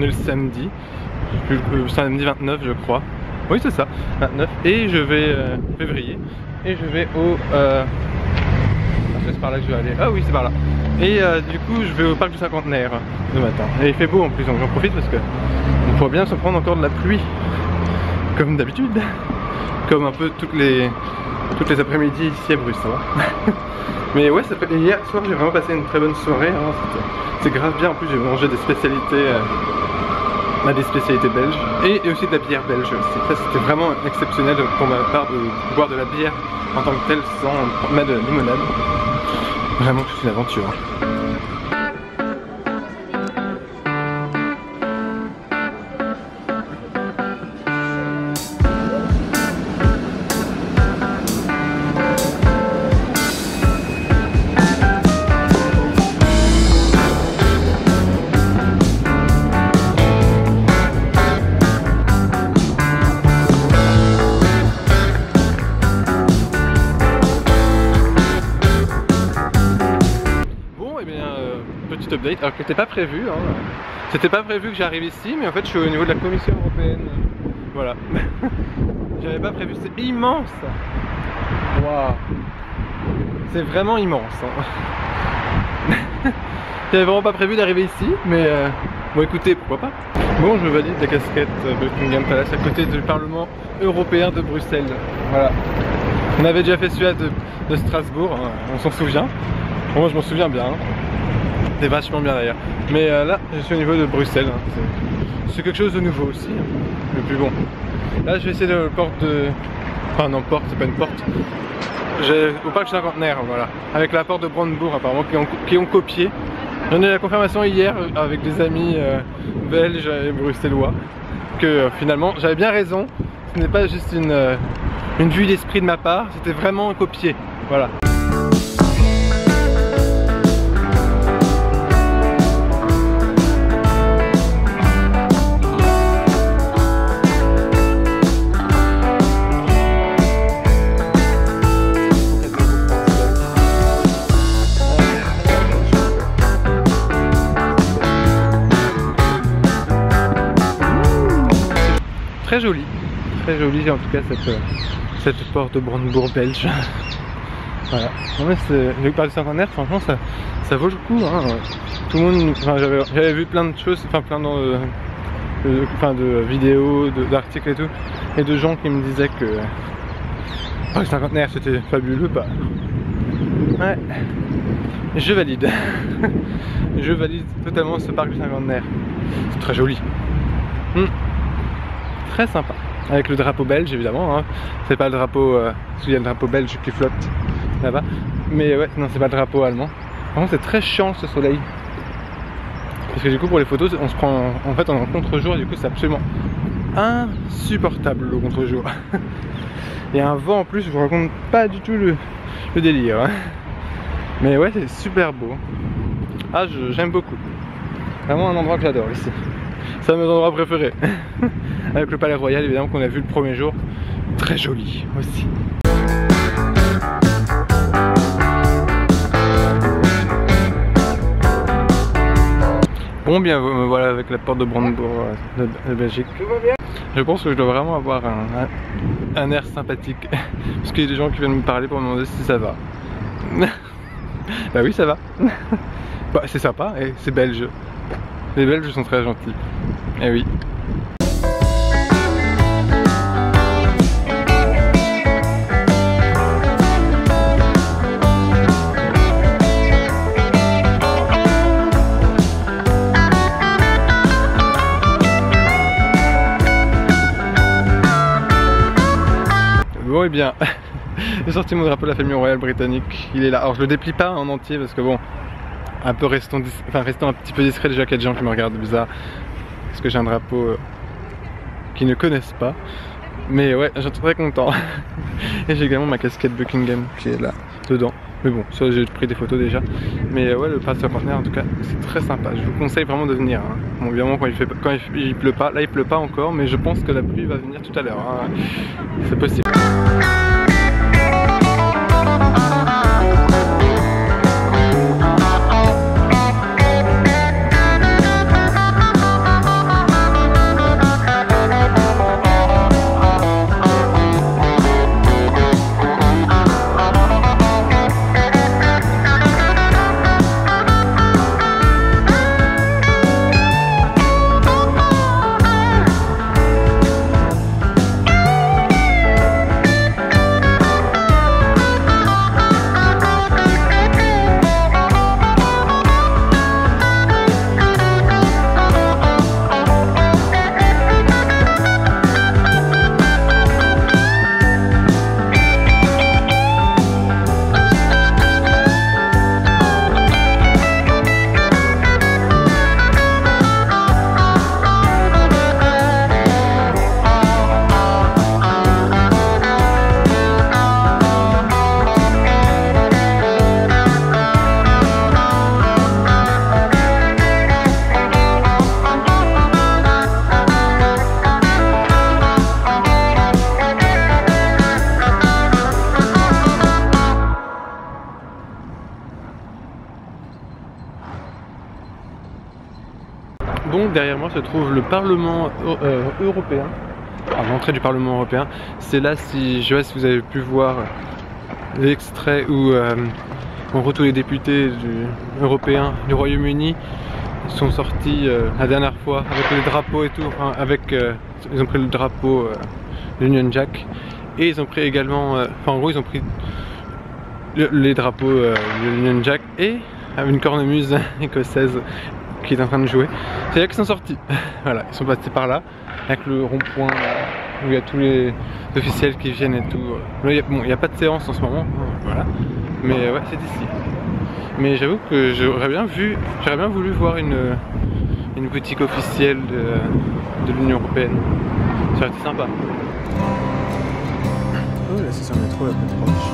est le samedi. Samedi 29 je crois. Oui c'est ça, 29. Et je vais février. Et je vais au c'est par là que je vais aller. Ah oui c'est par là. Et du coup je vais au parc du Cinquantenaire ce matin. Et il fait beau en plus, donc j'en profite parce que il faut bien se prendre encore de la pluie. Comme d'habitude. Comme un peu toutes les après-midi ici à Bruxelles. Mais ouais, hier soir j'ai vraiment passé une très bonne soirée. Hein. C'est grave bien, en plus j'ai mangé des spécialités belges et aussi de la bière belge aussi. Ça c'était vraiment exceptionnel pour ma part de boire de la bière en tant que telle sans mettre de la limonade. Vraiment toute une aventure. Petite update, alors que c'était pas prévu, hein. C'était pas prévu que j'arrive ici, mais en fait je suis au niveau de la Commission Européenne. Voilà. J'avais pas prévu, c'est immense. Waouh. C'est vraiment immense. Hein. J'avais vraiment pas prévu d'arriver ici, mais bon écoutez, pourquoi pas. Bon, je valide la casquette Buckingham Palace à côté du Parlement Européen de Bruxelles. Voilà. On avait déjà fait celui-là de Strasbourg, hein. On s'en souvient. Moi je m'en souviens bien. Hein. C'est vachement bien d'ailleurs. Mais là, je suis au niveau de Bruxelles. Hein. C'est quelque chose de nouveau aussi. Hein. Mais plus bon. Là, je vais essayer de porte de... Enfin non, porte, c'est pas une porte. Au parc du Cinquantenaire, voilà. Avec la porte de Brandebourg apparemment, qui ont copié. J'en ai eu la confirmation hier avec des amis belges et bruxellois. Que finalement, j'avais bien raison. Ce n'est pas juste une vue d'esprit de ma part. C'était vraiment copié. Voilà. Très joli en tout cas cette porte de Brandebourg belge. Voilà. Non mais le parc du Cinquantenaire, franchement ça vaut le coup. Hein. Tout le monde, enfin, j'avais vu plein de choses, enfin plein de vidéos, d'articles et tout, et de gens qui me disaient que le parc du Cinquantenaire c'était fabuleux. Bah ouais, je valide. Je valide totalement ce parc du Cinquantenaire. C'est très joli. Très sympa, avec le drapeau belge évidemment, hein. C'est pas le drapeau, il y a le drapeau belge qui flotte là-bas, mais ouais, non c'est pas le drapeau allemand. Par contre c'est très chiant ce soleil, parce que du coup pour les photos on se prend en fait en contre-jour et du coup c'est absolument insupportable le contre-jour. Il y a un vent en plus, je vous raconte pas du tout le délire, hein. Mais ouais c'est super beau. Ah j'aime beaucoup, vraiment un endroit que j'adore ici. C'est un de mes endroits préférés. Avec le palais royal évidemment qu'on a vu le premier jour. Très joli aussi. Bon bien me voilà avec la porte de Brandebourg de Belgique. Je pense que je dois vraiment avoir un air sympathique. Parce qu'il y a des gens qui viennent me parler pour me demander si ça va. Bah oui ça va. Bah, c'est sympa et c'est belge. Les Belges sont très gentils. Eh oui. Bon et bien, j'ai sorti mon drapeau de la famille royale britannique. Il est là. Alors je le déplie pas en entier parce que bon, un peu restons un petit peu discret, déjà qu'il y a des gens qui me regardent bizarre parce que j'ai un drapeau qu'ils ne connaissent pas. Mais ouais, je suis très content. Et j'ai également ma casquette Buckingham qui est là dedans. Mais bon, ça j'ai pris des photos déjà. Mais ouais, le parc du Cinquantenaire en tout cas, c'est très sympa. Je vous conseille vraiment de venir. Hein. Bon, évidemment quand il pleut pas, là il pleut pas encore, mais je pense que la pluie va venir tout à l'heure. Hein. C'est possible. derrière moi se trouve le Parlement européen. L'entrée du Parlement européen. C'est là, si je sais pas si vous avez pu voir l'extrait où en gros tous les députés européens du Royaume-Uni sont sortis la dernière fois avec les drapeaux et tout. Enfin, ils ont pris le drapeau l'Union Jack et ils ont pris également, en gros ils ont pris les drapeaux de l'Union Jack et une cornemuse écossaise qui est en train de jouer. C'est là qu'ils sont sortis. Voilà, ils sont passés par là avec le rond-point où il y a tous les officiels qui viennent et tout. Là, il n'y a pas de séance en ce moment, voilà. Mais ouais, c'est ici. Mais j'avoue que j'aurais bien voulu voir une boutique officielle de l'Union Européenne. Ça aurait été sympa. Oh, la station métro la plus proche.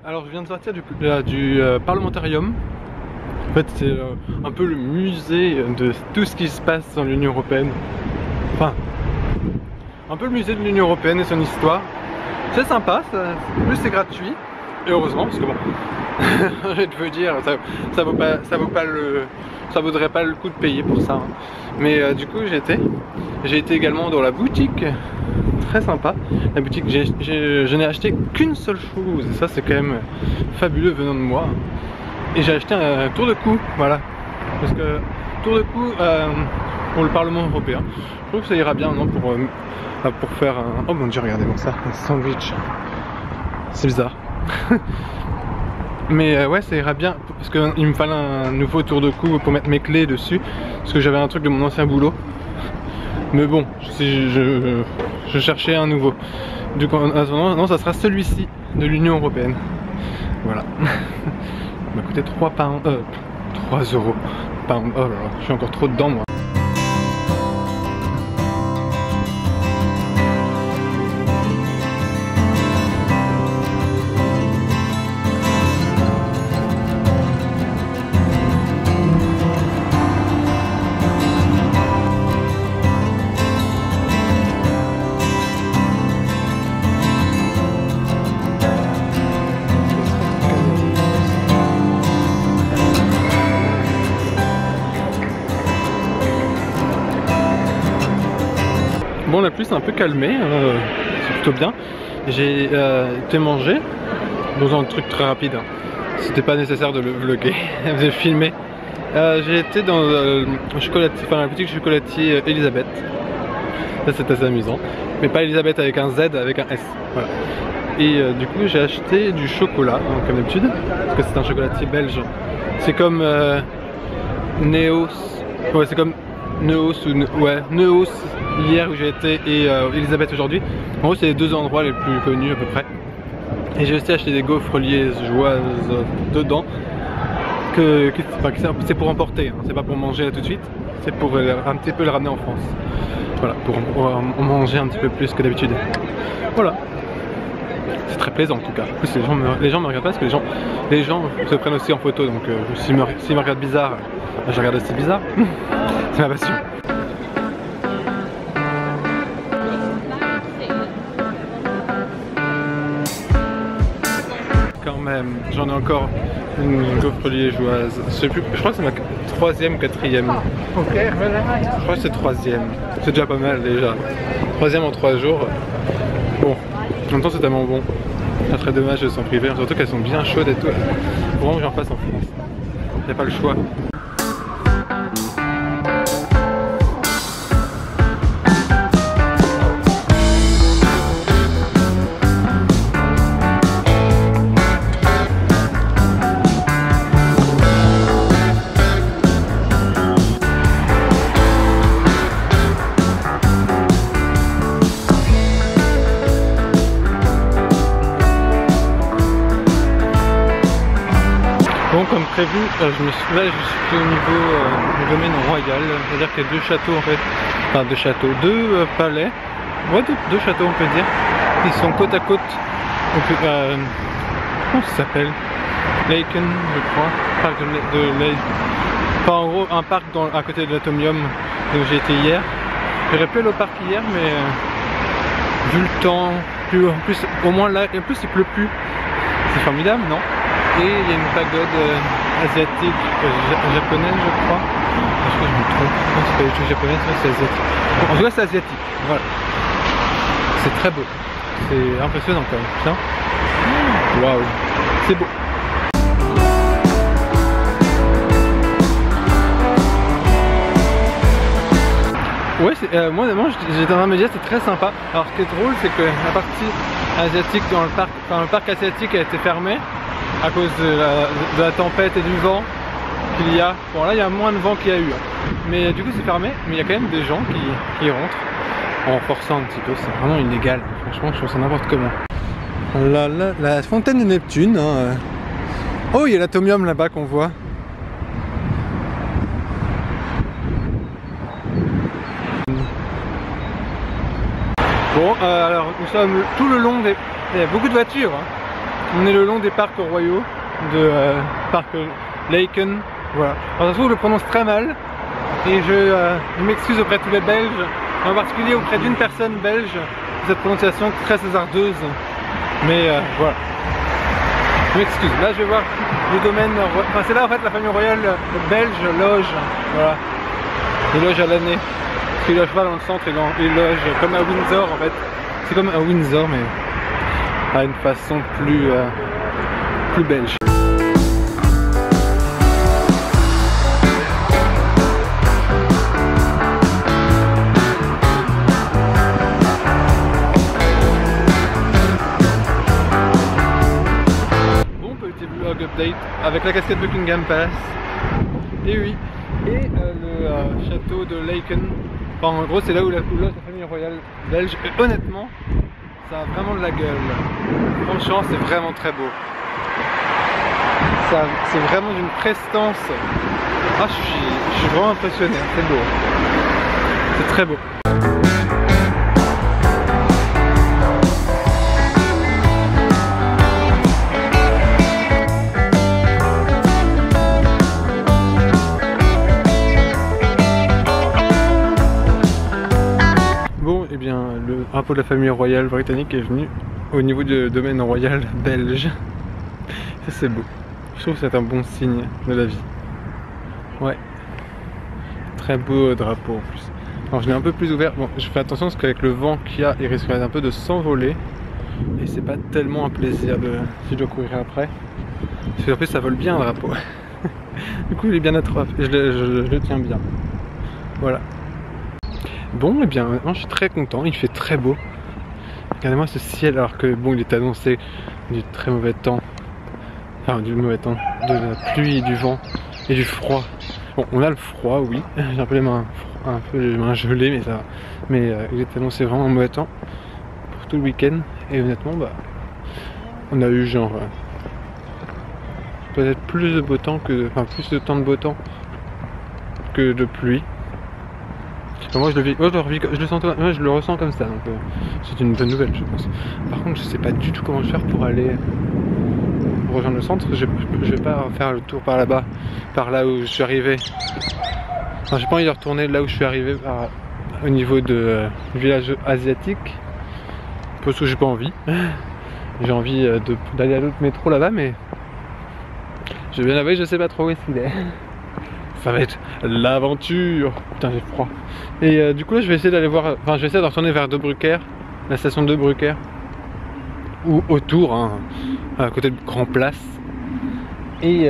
Alors je viens de sortir du Parlementarium. En fait c'est un peu le musée de tout ce qui se passe dans l'Union Européenne. Enfin, un peu le musée de l'Union Européenne et son histoire. C'est sympa, en plus c'est gratuit. Et heureusement, parce que bon, je vais te veux dire, ça vaudrait pas le coup de payer pour ça. Hein. Mais du coup j'ai été également dans la boutique. Très sympa, la boutique, je n'ai acheté qu'une seule chose et ça c'est quand même fabuleux venant de moi. Et j'ai acheté un tour de cou, voilà, parce que tour de cou pour le Parlement européen, je trouve que ça ira bien non, pour faire un... Oh mon dieu, regardez-moi ça, un sandwich, c'est bizarre. Mais ouais, ça ira bien parce qu'il me fallait un nouveau tour de cou pour mettre mes clés dessus, parce que j'avais un truc de mon ancien boulot. Mais bon, je cherchais un nouveau. Du coup, non, ça sera celui-ci de l'Union Européenne. Voilà. Il m'a coûté 3 euros. Pound. Oh là là, je suis encore trop dedans moi. Bon, la pluie s'est un peu calmée, c'est plutôt bien. J'ai été manger dans un truc très rapide, hein. C'était pas nécessaire de le vlogger, de filmer. J'ai été dans la boutique chocolatier Elisabeth. Ça c'est assez amusant. Mais pas Elisabeth avec un Z, avec un S. Voilà. Et du coup j'ai acheté du chocolat, hein, comme d'habitude, parce que c'est un chocolatier belge. C'est comme Neos. Ouais, c'est comme Neos ou Neos hier où j'ai été et Elisabeth aujourd'hui. En gros c'est les deux endroits les plus connus à peu près. Et j'ai aussi acheté des gaufres liégeoises dedans. C'est pour emporter, hein. C'est pas pour manger là tout de suite. C'est pour un petit peu le ramener en France. Voilà, pour en manger un petit peu plus que d'habitude. Voilà. C'est très plaisant en tout cas. En plus les gens me regardent pas parce que les gens se prennent aussi en photo. Donc s'ils me regardent bizarre, je regarde aussi bizarre. C'est ma passion. Quand même, j'en ai encore une gaufre liégeoise. Je sais plus, je crois que c'est ma troisième ou quatrième. Je crois que c'est troisième. C'est déjà pas mal déjà. Troisième en 3 jours. Bon, en même temps c'est tellement bon. C'est très dommage de s'en priver, surtout qu'elles sont bien chaudes et tout. Faut vraiment que j'en fasse en France. J'ai pas le choix. Bon, comme prévu, là je suis au niveau du domaine royal, c'est-à-dire qu'il y a deux châteaux en fait, enfin deux châteaux, deux palais, ouais deux châteaux on peut dire, qui sont côte à côte. Donc, comment ça s'appelle? Laken, je crois, parc de Lake. Enfin en gros un parc à côté de l'Atomium où j'ai été hier. J'aurais pu aller au parc hier mais vu le temps, en plus au moins là, et en plus il pleut plus. C'est formidable, non? Et il y a une pagode asiatique, japonaise je crois. Est-ce que je me trompe? Non, c'est pas du tout japonaise, c'est asiatique. En tout cas c'est asiatique, voilà. C'est très beau. C'est impressionnant quand même, putain. Waouh, c'est beau. Ouais, moi j'étais en train de me dire c'est très sympa. Alors ce qui est drôle c'est que la partie asiatique dans le parc, enfin le parc asiatique a été fermé à cause de la tempête et du vent qu'il y a. Bon là il y a moins de vent qu'il y a eu, mais du coup c'est fermé, mais il y a quand même des gens qui rentrent en forçant un petit peu, c'est vraiment illégal. Franchement je trouve ça n'importe comment. La fontaine de Neptune, hein. Oh il y a l'Atomium là-bas qu'on voit. Bon, alors nous sommes tout le long des... Il y a beaucoup de voitures, hein. On est le long des parcs royaux de parc Laken, voilà. Alors ça se trouve je le prononce très mal et je m'excuse auprès de tous les Belges, en particulier auprès d'une personne belge de cette prononciation très hasardeuse, mais voilà. Je m'excuse, là je vais voir le domaine, enfin c'est là en fait la famille royale belge loge, voilà. Ils logent à l'année. Ils logent pas dans le centre, ils logent comme à Windsor en fait. C'est comme à Windsor mais à une façon plus belge. Bon, petit vlog update avec la cascade Buckingham Palace. Et oui. Et le château de Laken. Enfin, en gros c'est là où loge la famille royale belge et honnêtement ça a vraiment de la gueule. Franchement c'est vraiment très beau. C'est vraiment d'une prestance. Ah je suis vraiment impressionné, c'est beau. C'est très beau. Le drapeau de la famille royale britannique est venu au niveau du domaine royal belge. Ça c'est beau. Je trouve que c'est un bon signe de la vie. Ouais. Très beau drapeau en plus. Alors je l'ai un peu plus ouvert. Bon, je fais attention parce qu'avec le vent qu'il y a, il risquerait un peu de s'envoler. Et c'est pas tellement un plaisir si je dois courir après. Parce qu'en plus ça vole bien un drapeau. Du coup il est bien attrapé. Je le tiens bien. Voilà. Bon, et bien maintenant je suis très content, il fait très beau. Regardez-moi ce ciel alors que bon il est annoncé du très mauvais temps. Enfin du mauvais temps, de la pluie, du vent et du froid. Bon on a le froid oui, j'ai un peu les mains gelées mais ça va. Mais il est annoncé vraiment un mauvais temps pour tout le week-end et honnêtement bah on a eu genre peut-être plus de beau temps que. Enfin plus de temps de beau temps que de pluie. Moi je le ressens comme ça, donc c'est une bonne nouvelle je pense. Par contre je sais pas du tout comment je vais faire pour aller rejoindre le centre. Je vais pas faire le tour par là-bas, par là où je suis arrivé. Enfin, j'ai pas envie de retourner là où je suis arrivé au niveau du village asiatique. Parce que j'ai pas envie. J'ai envie d'aller à l'autre métro là-bas mais je vais bien avouer je sais pas trop où est-ce qu'il est. Ça va être l'aventure. Putain j'ai froid. Et du coup là je vais essayer d'aller voir. Enfin je vais essayer de retourner vers De Brucker, la station de Brucker. Ou autour, hein, à côté de Grand Place. Et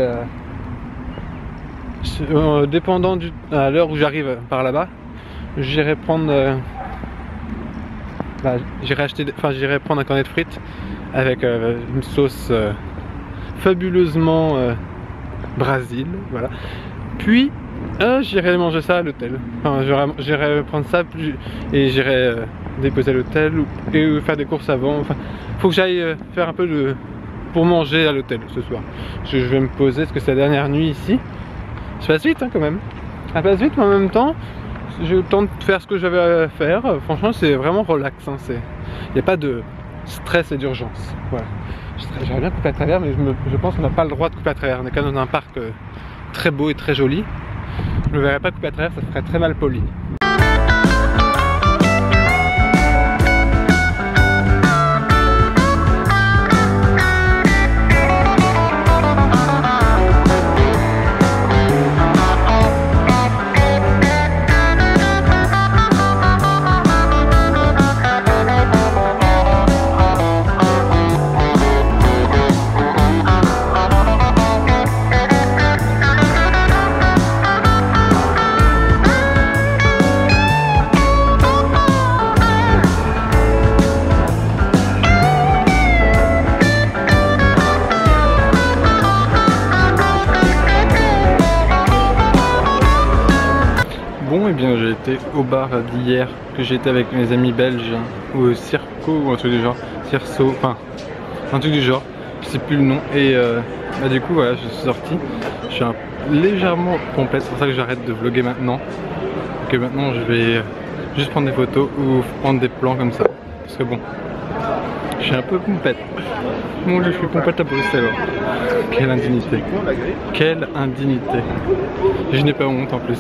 dépendant à l'heure où j'arrive par là-bas, j'irai prendre j'irai prendre un cornet de frites avec une sauce fabuleusement Brésil, voilà. Puis j'irai manger ça à l'hôtel. Enfin, j'irai prendre ça et j'irai déposer à l'hôtel et faire des courses avant. Enfin, faut que j'aille faire un peu pour manger à l'hôtel ce soir. Je vais me poser parce que c'est la dernière nuit ici. Je passe vite hein, quand même. Ça passe vite mais en même temps j'ai eu le temps de faire ce que j'avais à faire. Franchement c'est vraiment relax. Hein. Il n'y a pas de stress et d'urgence. Voilà. J'aimerais bien couper à travers mais je pense qu'on n'a pas le droit de couper à travers. On est quand même dans un parc très beau et très joli. Je ne verrais pas couper à travers, ça ferait très mal poli. Bon, et bien j'ai été au bar d'hier, que j'ai été avec mes amis belges, ou Circo, ou un truc du genre, Circo, enfin, un truc du genre, je sais plus le nom, et bah, du coup voilà, je suis sorti, je suis légèrement complète, c'est pour ça que j'arrête de vlogger maintenant, que maintenant je vais juste prendre des photos ou prendre des plans comme ça, parce que bon, je suis un peu pompette. Mon dieu, je suis pompette à Bruxelles. Quelle indignité. Quelle indignité. Je n'ai pas honte en plus.